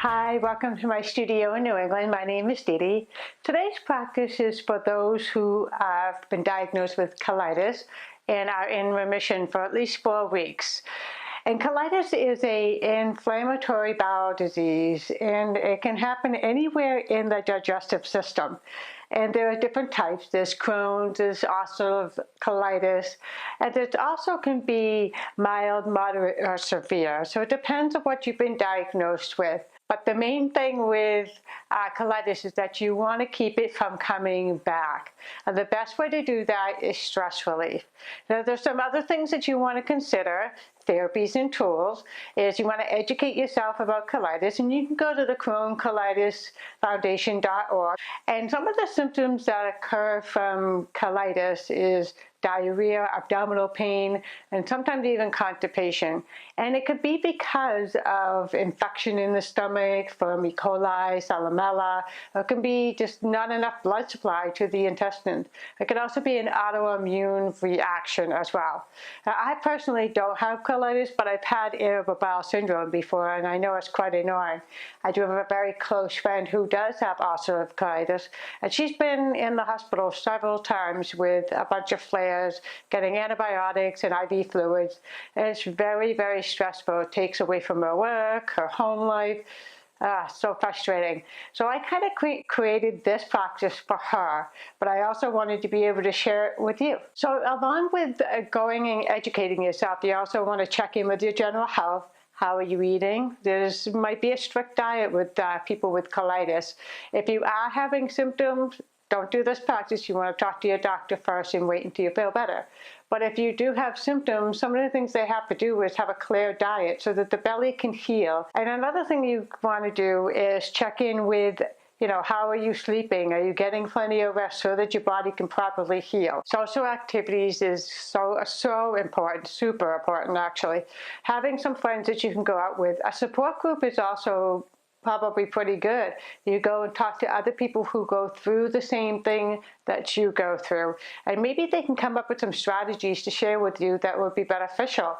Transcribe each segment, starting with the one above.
Hi, welcome to my studio in New England. My name is Dee Dee. Today's practice is for those who have been diagnosed with colitis and are in remission for at least 4 weeks. And colitis is an inflammatory bowel disease, and it can happen anywhere in the digestive system. And there are different types. There's Crohn's, there's ulcerative colitis, and it also can be mild, moderate, or severe. So it depends on what you've been diagnosed with. But the main thing with colitis is that you want to keep it from coming back. And the best way to do that is stress relief. Now, there's some other things that you want to consider, therapies and tools, is you want to educate yourself about colitis, and you can go to the CrohnColitisFoundation.org. And some of the symptoms that occur from colitis is diarrhea, abdominal pain, and sometimes even constipation. And it could be because of infection in the stomach from E. coli, salmonella. It can be just not enough blood supply to the intestines. It could also be an autoimmune reaction as well. Now, I personally don't have colitis, but I've had irritable bowel syndrome before, and I know it's quite annoying. I do have a very close friend who does have ulcerative colitis, and she's been in the hospital several times with a bunch of flares, getting antibiotics and IV fluids. And it's very, very stressful. It takes away from her work, her home life. So frustrating. So I kind of created this practice for her, but I also wanted to be able to share it with you. So along with going and educating yourself, you also want to check in with your general health. How are you eating? There might be a strict diet with people with colitis. If you are having symptoms, don't do this practice. You want to talk to your doctor first and wait until you feel better. But if you do have symptoms, some of the things they have to do is have a clear diet so that the belly can heal. And another thing you want to do is check in with, how are you sleeping? Are you getting plenty of rest so that your body can properly heal? Social activities is so important, super important actually. Having some friends that you can go out with. A support group is also probably pretty good. You go and talk to other people who go through the same thing that you go through, and maybe they can come up with some strategies to share with you that would be beneficial.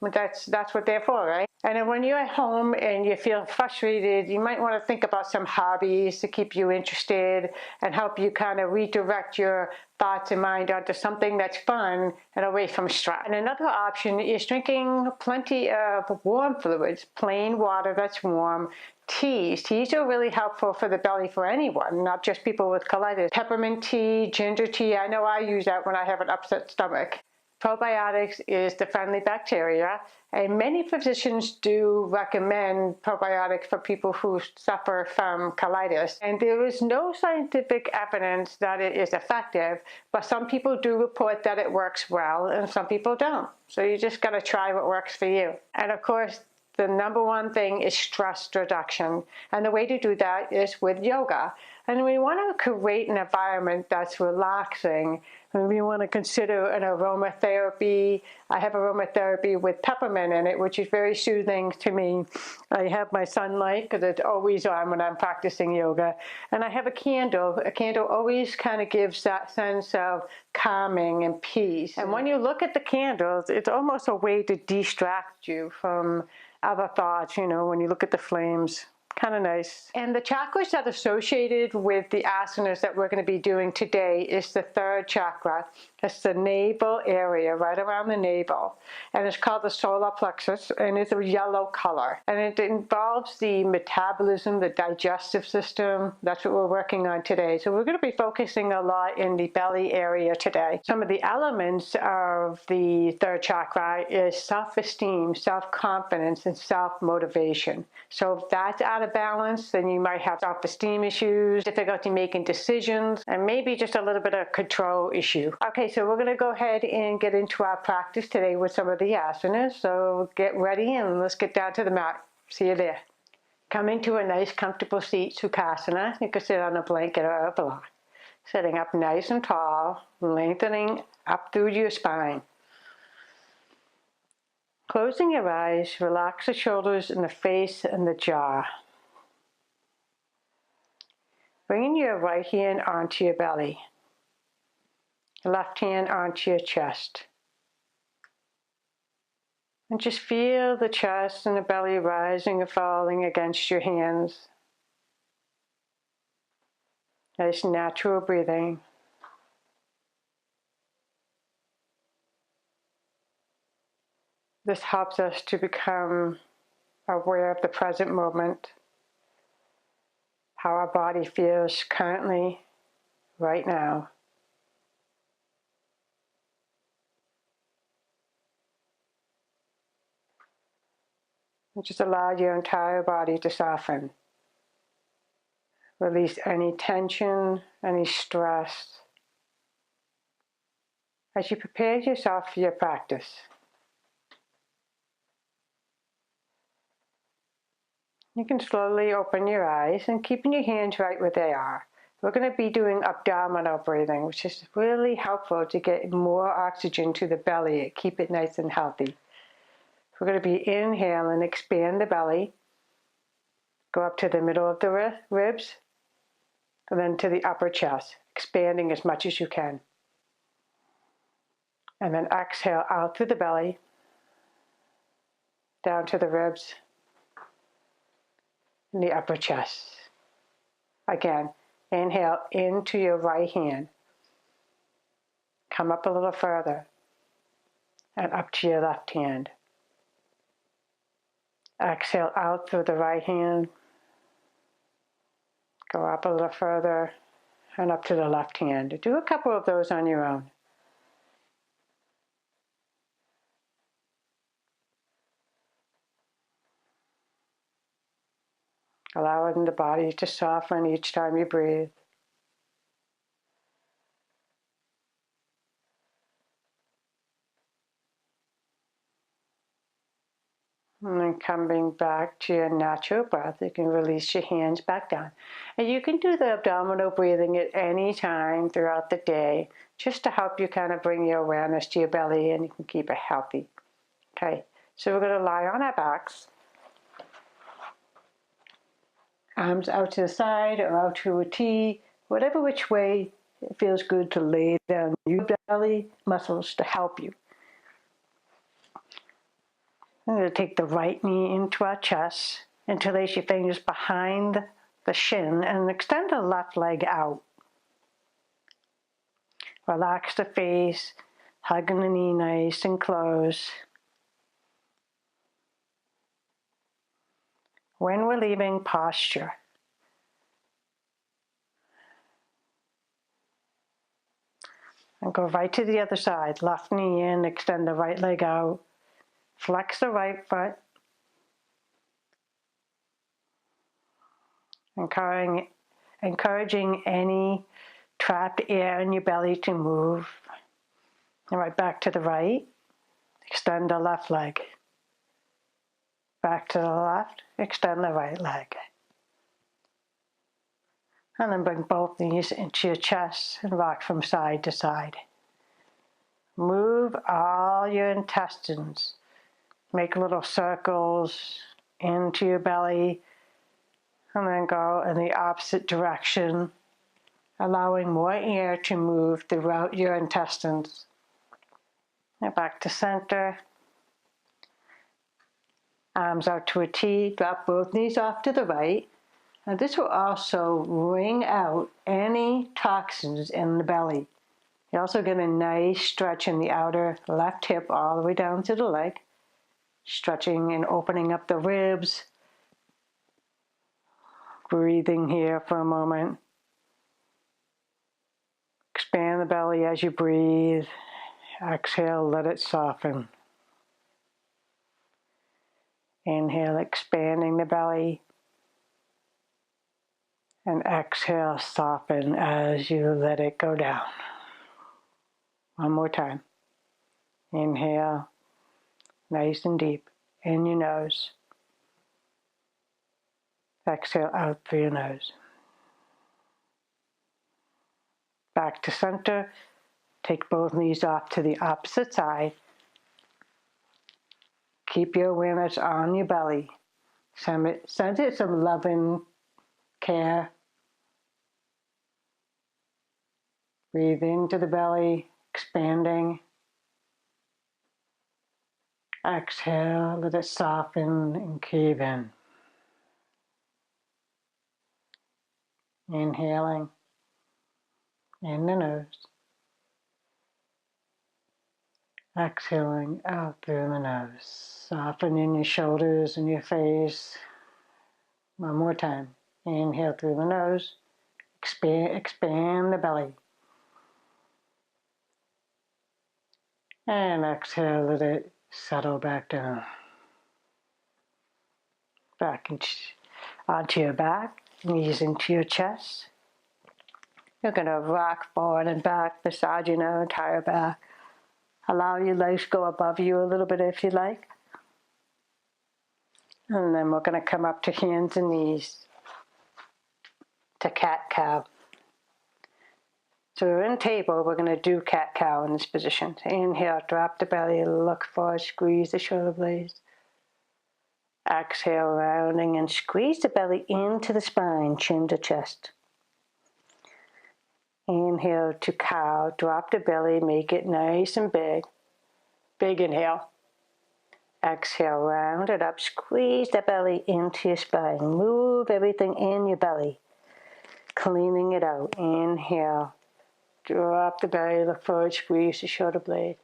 But that's what they're for, right? And then when you're at home and you feel frustrated, you might want to think about some hobbies to keep you interested and help you kind of redirect your thoughts and mind onto something that's fun and away from stress. And another option is drinking plenty of warm fluids, plain water that's warm. Teas are really helpful for the belly for anyone, not just people with colitis. Peppermint tea, ginger tea, I know I use that when I have an upset stomach. Probiotics is the friendly bacteria, and many physicians do recommend probiotics for people who suffer from colitis. And there is no scientific evidence that it is effective, but some people do report that it works well, and some people don't. So you just got to try what works for you. And of course, the number one thing is stress reduction. And the way to do that is with yoga. And we want to create an environment that's relaxing. And we want to consider an aromatherapy. I have aromatherapy with peppermint in it, which is very soothing to me. I have my sunlight because it's always on when I'm practicing yoga. And I have a candle. A candle always kind of gives that sense of calming and peace. And when you look at the candles, it's almost a way to distract you from other thoughts, when you look at the flames. Kind of nice. And the chakras that are associated with the asanas that we're going to be doing today is the third chakra. It's the navel area, right around the navel. And it's called the solar plexus, and it's a yellow color. And it involves the metabolism, the digestive system. That's what we're working on today. So we're going to be focusing a lot in the belly area today. Some of the elements of the third chakra is self-esteem, self-confidence, and self-motivation. So if that's out of balance, then you might have self-esteem issues, difficulty making decisions, and maybe just a little bit of control issue. Okay, so we're going to go ahead and get into our practice today with some of the asanas. So get ready and let's get down to the mat. See you there. Come into a nice comfortable seat, Sukhasana. You can sit on a blanket or a block. Sitting up nice and tall, lengthening up through your spine. Closing your eyes, relax the shoulders and the face and the jaw. Bringing your right hand onto your belly, left hand onto your chest. And just feel the chest and the belly rising and falling against your hands. Nice natural breathing. This helps us to become aware of the present moment, how our body feels currently, right now. And just allow your entire body to soften. Release any tension, any stress, as you prepare yourself for your practice. You can slowly open your eyes and keeping your hands right where they are. We're going to be doing abdominal breathing, which is really helpful to get more oxygen to the belly and keep it nice and healthy. We're going to be inhaling, expand the belly, go up to the middle of the ribs, and then to the upper chest, expanding as much as you can. And then exhale out through the belly, down to the ribs, and the upper chest. Again, inhale into your right hand. Come up a little further, and up to your left hand. Exhale out through the right hand. Go up a little further, and up to the left hand. Do a couple of those on your own. Allowing the body to soften each time you breathe. And then coming back to your natural breath, you can release your hands back down. And you can do the abdominal breathing at any time throughout the day, just to help you kind of bring your awareness to your belly and you can keep it healthy. Okay, so we're going to lie on our backs. Arms out to the side or out to a T, whatever which way it feels good to lay down your belly muscles to help you. I'm going to take the right knee into our chest, interlace your fingers behind the shin, and extend the left leg out. Relax the face, hugging the knee nice and close. When we're leaving posture, and go right to the other side. Left knee in, extend the right leg out. Flex the right foot. Encouraging any trapped air in your belly to move. And right back to the right. Extend the left leg. Back to the left. Extend the right leg. And then bring both knees into your chest and rock from side to side. Move all your intestines. Make little circles into your belly. And then go in the opposite direction, allowing more air to move throughout your intestines. And back to center. Arms out to a T, drop both knees off to the right. And this will also wring out any toxins in the belly. You also get a nice stretch in the outer left hip all the way down to the leg. Stretching and opening up the ribs. Breathing here for a moment. Expand the belly as you breathe. Exhale, let it soften. Inhale, expanding the belly. And exhale, soften as you let it go down. One more time. Inhale, nice and deep, in your nose. Exhale out through your nose. Back to center. Take both knees off to the opposite side. Keep your awareness on your belly. Send it some loving care. Breathe into the belly, expanding. Exhale, let it soften and cave in. Inhaling in the nose. Exhaling out through the nose. Softening your shoulders and your face. One more time. Inhale through the nose. Expand the belly. And exhale, let it settle back down. Back onto your back, knees into your chest. You're going to rock forward and back, massaging your entire back. Allow your legs to go above you a little bit if you like. And then we're going to come up to hands and knees to cat-cow. So we're in table, we're going to do cat-cow in this position. So inhale, drop the belly, look forward, squeeze the shoulder blades. Exhale, rounding and squeeze the belly into the spine, chin to chest. Inhale to cow, drop the belly, make it nice and big. Big inhale. Exhale, round it up, squeeze the belly into your spine. Move everything in your belly, cleaning it out. Inhale, drop the belly, look forward, squeeze the shoulder blade.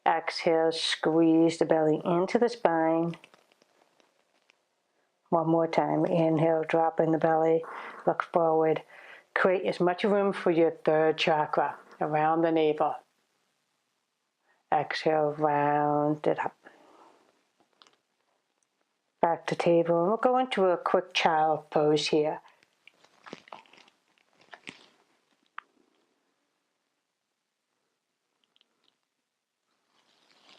Exhale, squeeze the belly into the spine. One more time. Inhale, drop in the belly, look forward. Create as much room for your third chakra around the navel. Exhale, round it up. Back to table, and we'll go into a quick child pose here.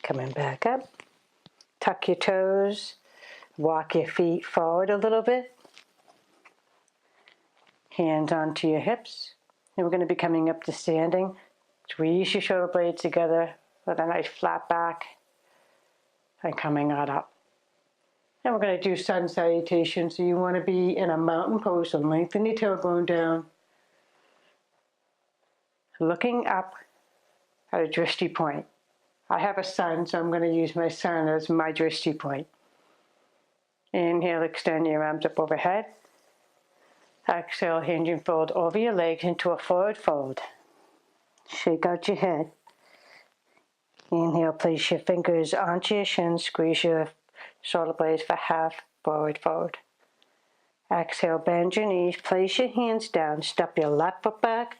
Coming back up. Tuck your toes. Walk your feet forward a little bit. Hands onto your hips. And we're going to be coming up to standing. Squeeze your shoulder blades together with a nice flat back. And coming on up. And we're going to do sun salutations. So you want to be in a mountain pose. So lengthen your tailbone down. Looking up at a drishti point. I have a sun, so I'm going to use my sun as my drishti point. Inhale, extend your arms up overhead. Exhale, hinge and fold over your legs into a forward fold. Shake out your head. Inhale, place your fingers onto your shin, squeeze your shoulder blades for half, forward fold. Exhale, bend your knees, place your hands down, step your left foot back,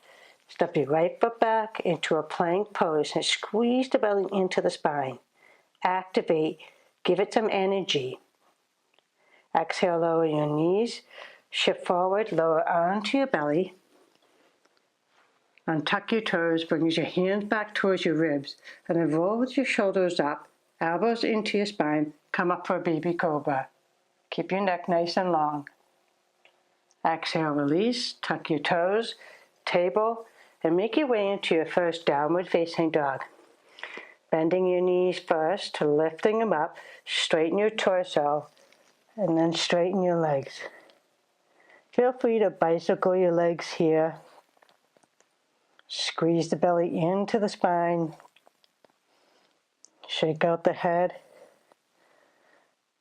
step your right foot back into a plank pose and squeeze the belly into the spine. Activate, give it some energy. Exhale, lower your knees, shift forward, lower onto your belly. Untuck your toes, bring your hands back towards your ribs, and then roll with your shoulders up, elbows into your spine, come up for a baby cobra. Keep your neck nice and long. Exhale, release, tuck your toes, table, and make your way into your first downward facing dog. Bending your knees first, lifting them up, straighten your torso, and then straighten your legs. Feel free to bicycle your legs here. Squeeze the belly into the spine. Shake out the head.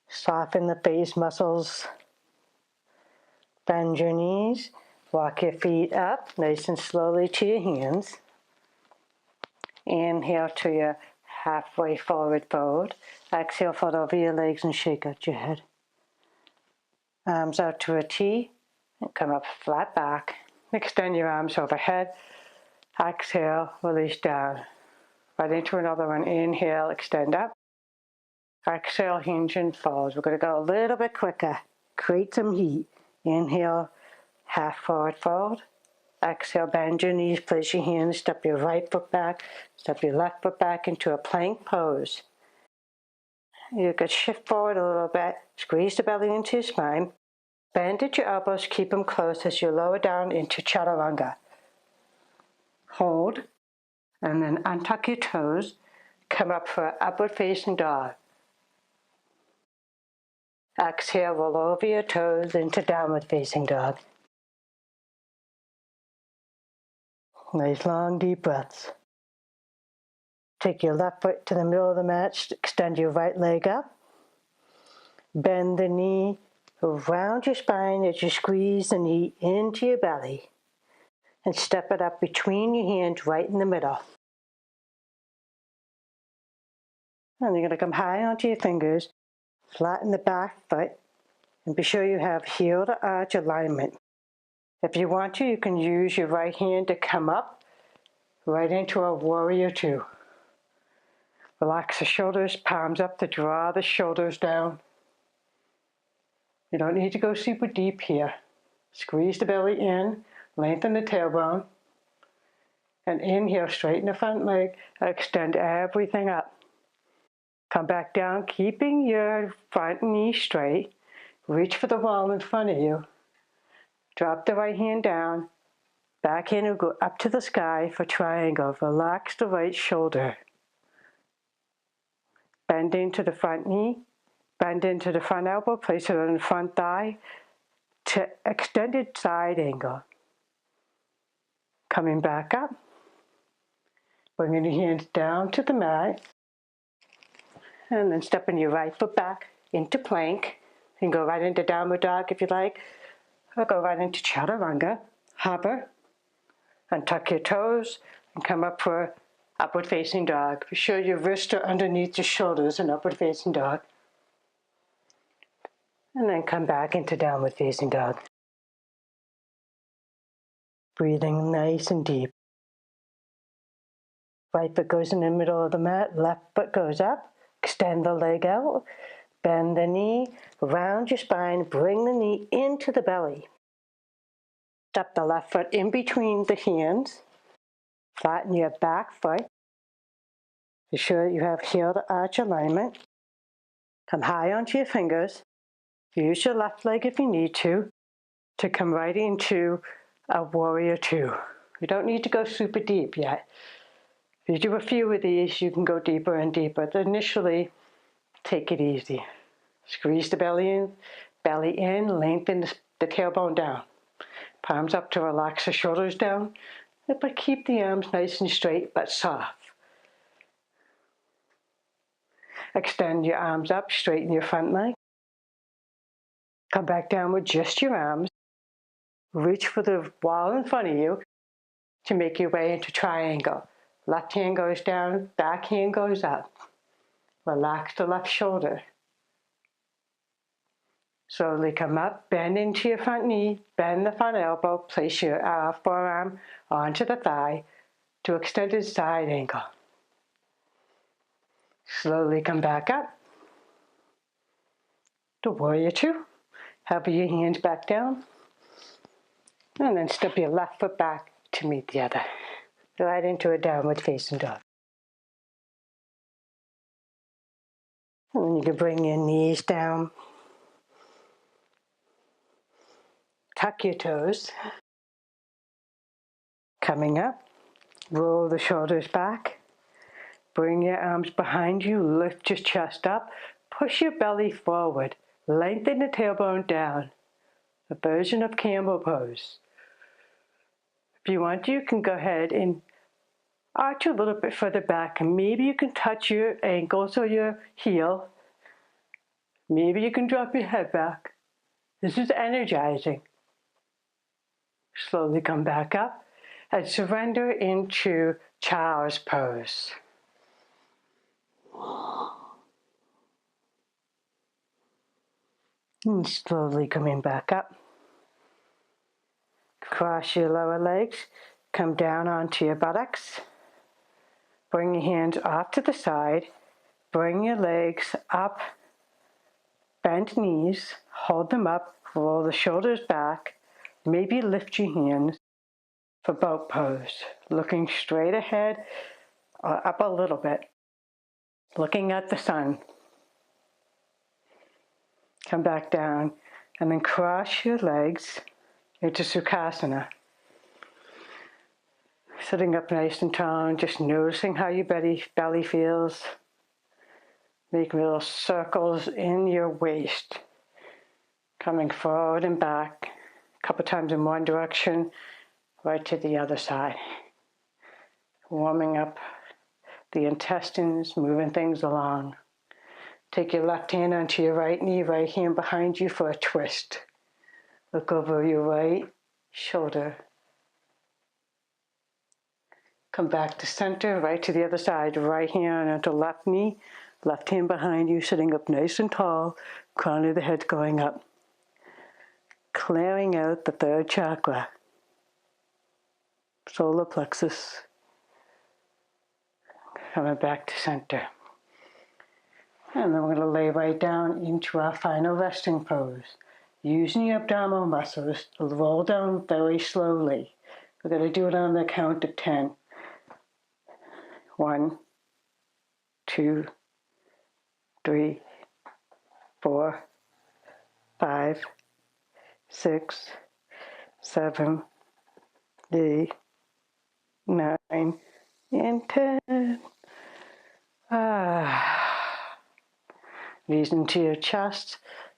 Soften the face muscles. Bend your knees. Walk your feet up nice and slowly to your hands. Inhale to your halfway forward fold. Exhale, fold over your legs and shake out your head. Arms out to a T and come up flat back. Extend your arms overhead. Exhale, release down. Right into another one. Inhale, extend up. Exhale, hinge and fold. We're going to go a little bit quicker. Create some heat. Inhale, half forward fold. Exhale, bend your knees, place your hands, step your right foot back, step your left foot back into a plank pose. You could shift forward a little bit, squeeze the belly into your spine, bend at your elbows, keep them close as you lower down into chaturanga. Hold, and then untuck your toes, come up for an upward facing dog. Exhale, roll over your toes into downward facing dog. Nice long deep breaths. Take your left foot to the middle of the mat, extend your right leg up. Bend the knee around your spine as you squeeze the knee into your belly. And step it up between your hands right in the middle. And you're going to come high onto your fingers, flatten the back foot, and be sure you have heel to arch alignment. If you want to, you can use your right hand to come up right into a warrior two. Relax the shoulders, palms up to draw the shoulders down. You don't need to go super deep here. Squeeze the belly in, lengthen the tailbone, and inhale, straighten the front leg, extend everything up. Come back down, keeping your front knee straight. Reach for the wall in front of you. Drop the right hand down. Back hand will go up to the sky for triangle. Relax the right shoulder. Bend into the front knee. Bend into the front elbow. Place it on the front thigh to extended side angle. Coming back up. Bringing your hands down to the mat. And then stepping your right foot back into plank. You can go right into downward dog if you like. Or go right into chaturanga. Hover. And tuck your toes. And come up for upward facing dog. Be sure your wrists are underneath your shoulders in upward facing dog. And then come back into downward facing dog. Breathing nice and deep. Right foot goes in the middle of the mat. Left foot goes up. Extend the leg out. Bend the knee. Round your spine. Bring the knee into the belly. Step the left foot in between the hands. Flatten your back foot. Be sure that you have heel to arch alignment. Come high onto your fingers. Use your left leg if you need to come right into a warrior two. You don't need to go super deep yet. If you do a few of these, you can go deeper and deeper. But initially, take it easy. Squeeze the belly in, lengthen the tailbone down. Palms up to relax the shoulders down, but keep the arms nice and straight but soft. Extend your arms up, straighten your front leg. Come back down with just your arms. Reach for the wall in front of you to make your way into triangle. Left hand goes down, back hand goes up. Relax the left shoulder. Slowly come up, bend into your front knee, bend the front elbow, place your forearm onto the thigh to extended side angle. Slowly come back up to warrior two. Hover your hands back down. And then step your left foot back to meet the other. Right into a downward facing dog. And then you can bring your knees down. Tuck your toes. Coming up, roll the shoulders back. Bring your arms behind you, lift your chest up. Push your belly forward. Lengthen the tailbone down. A version of camel pose. If you want to, you can go ahead and arch a little bit further back. And maybe you can touch your ankles or your heel. Maybe you can drop your head back. This is energizing. Slowly come back up and surrender into child's pose. And slowly coming back up. Cross your lower legs, come down onto your buttocks. Bring your hands off to the side. Bring your legs up. Bend knees, hold them up, roll the shoulders back. Maybe lift your hands for boat pose. Looking straight ahead or up a little bit. Looking at the sun. Come back down and then cross your legs into Sukhasana. Sitting up nice and tall, just noticing how your belly feels. Making little circles in your waist. Coming forward and back. A couple times in one direction, right to the other side. Warming up the intestines, moving things along. Take your left hand onto your right knee, right hand behind you for a twist. Look over your right shoulder. Come back to center, right to the other side. Right hand onto left knee, left hand behind you, sitting up nice and tall, crown of the head going up. Clearing out the third chakra, solar plexus. Coming back to center. And then we're going to lay right down into our final resting pose. Using your abdominal muscles to roll down very slowly. We're going to do it on the count of 10. 1, 2, 3, 4, 5, 6, 7, 8, 9, and 10. Knees into your chest,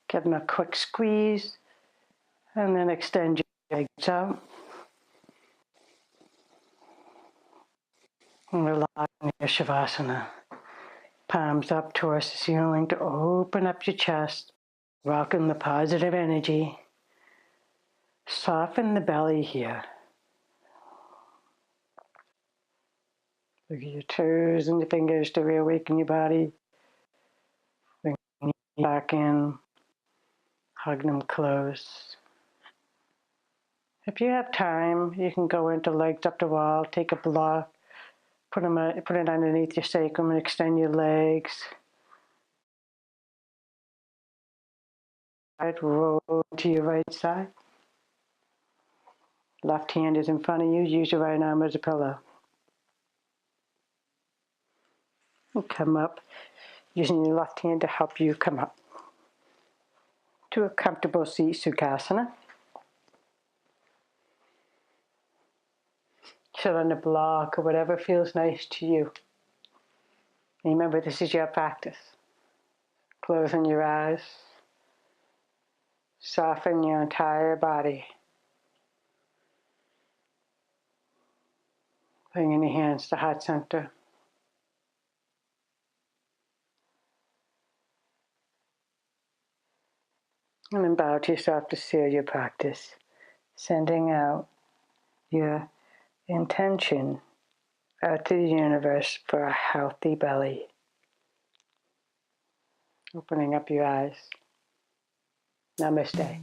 give them a quick squeeze, and then extend your legs out. And relax in your Savasana. Palms up towards the ceiling to open up your chest, rocking the positive energy. Soften the belly here. Look at your toes and your fingers to reawaken your body. Bring your knees back in. Hug them close. If you have time, you can go into legs up the wall, take a block, put it underneath your sacrum and extend your legs. Roll to your right side. Left hand is in front of you. Use your right arm as a pillow. And come up, using your left hand to help you come up to a comfortable seat, Sukhasana. Sit on a block or whatever feels nice to you. And remember, this is your practice. Closing your eyes. Soften your entire body. Bringing your hands to heart center. And then bow to yourself to seal your practice. Sending out your intention out to the universe for a healthy belly. Opening up your eyes. Namaste.